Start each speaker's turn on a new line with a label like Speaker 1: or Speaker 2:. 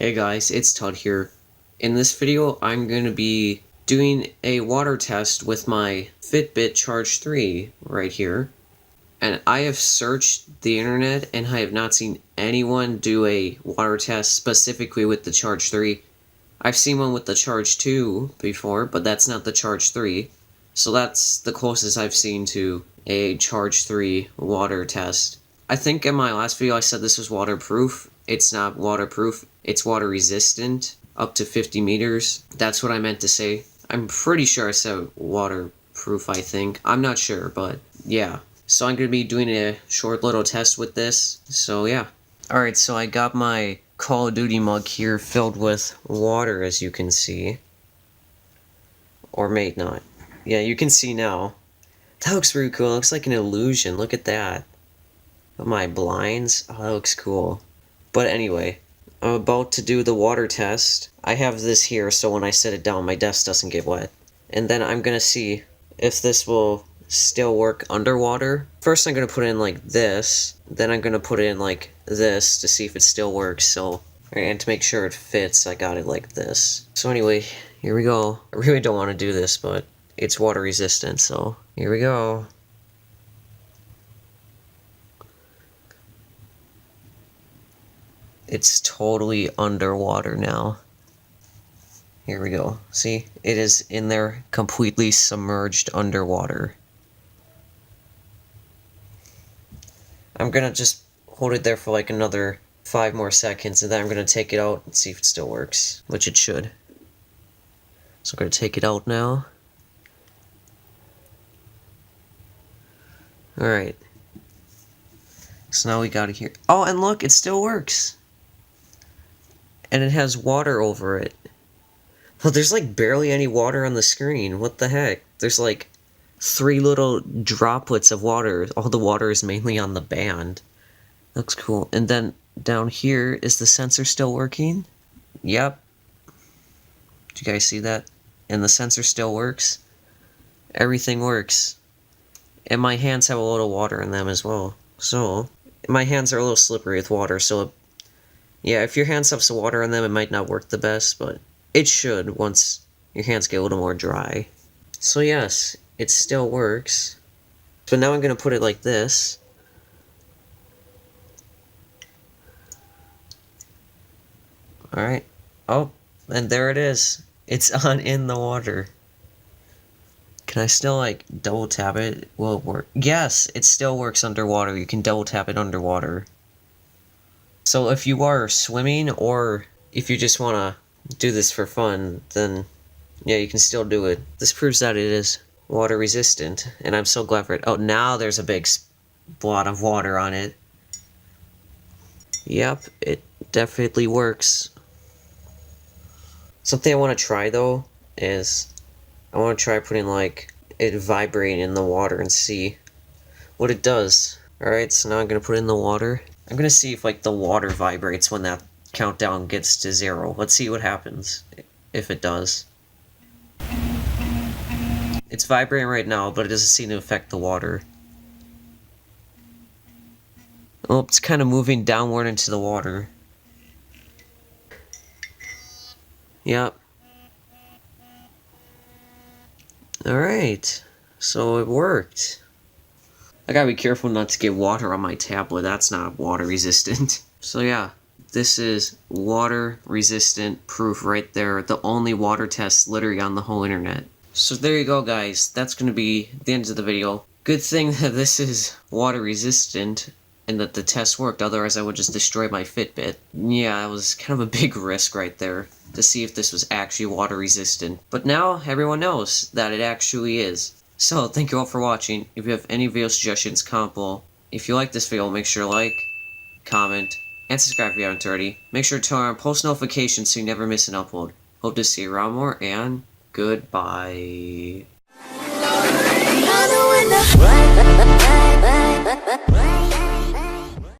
Speaker 1: Hey guys, it's Todd here. In this video, I'm going to be doing a water test with my Fitbit Charge 3 right here. And I have searched the internet and I have not seen anyone do a water test specifically with the Charge 3. I've seen one with the Charge 2 before, but that's not the Charge 3. So that's the closest I've seen to a Charge 3 water test. I think in my last video I said this was waterproof. It's not waterproof, it's water resistant, up to 50 meters. That's what I meant to say. I'm pretty sure I said waterproof, I think. I'm not sure, but yeah. So I'm going to be doing a short little test with this, so yeah. Alright, so I got my Call of Duty mug here filled with water, as you can see. Or may not. Yeah, you can see now. That looks really cool. It looks like an illusion. Look at that. My blinds. Oh, that looks cool. But anyway, I'm about to do the water test. I have this here so when I set it down my desk doesn't get wet. And then I'm gonna see if this will still work underwater. First I'm gonna put it in like this, then I'm gonna put it in like this to see if it still works. So, and to make sure it fits, I got it like this. So anyway, here we go. I really don't want to do this, but it's water resistant, so here we go. It's totally underwater now. Here we go. See? It is in there, completely submerged underwater. I'm gonna just hold it there for like another 5 more seconds, and then I'm gonna take it out and see if it still works, which it should. So I'm gonna take it out now. Alright. So now we got it here. Oh, and look, it still works. And it has water over it. Well, there's like barely any water on the screen. What the heck? There's like 3 little droplets of water. All the water is mainly on the band. Looks cool. And then down here, is the sensor still working? Yep. Do you guys see that? And the sensor still works. Everything works. And my hands have a little water in them as well. So, my hands are a little slippery with water, so yeah, if your hands have some water in them, it might not work the best, but it should once your hands get a little more dry. So yes, it still works. So now I'm going to put it like this. Alright. Oh, and there it is. It's on in the water. Can I still, like, double tap it? Will it work? Yes, it still works underwater. You can double tap it underwater. So if you are swimming, or if you just want to do this for fun, then yeah, you can still do it. This proves that it is water resistant, and I'm so glad for it. Oh, now there's a big blot of water on it. Yep, it definitely works. Something I want to try, though, is I want to try putting, like, it vibrating in the water and see what it does. Alright, so now I'm going to put it in the water. I'm going to see if, like, the water vibrates when that countdown gets to 0. Let's see what happens, if it does. It's vibrating right now, but it doesn't seem to affect the water. Oh, it's kind of moving downward into the water. Yep. Alright, so it worked. I gotta be careful not to get water on my tablet, that's not water resistant. So yeah, this is water resistant proof right there, the only water test literally on the whole internet. So there you go guys, that's gonna be the end of the video. Good thing that this is water resistant and that the test worked, otherwise I would just destroy my Fitbit. Yeah, it was kind of a big risk right there to see if this was actually water resistant. But now everyone knows that it actually is. So, thank you all for watching. If you have any video suggestions, comment below. If you like this video, make sure to like, comment, and subscribe if you haven't already. Make sure to turn on post notifications so you never miss an upload. Hope to see you around more, and goodbye.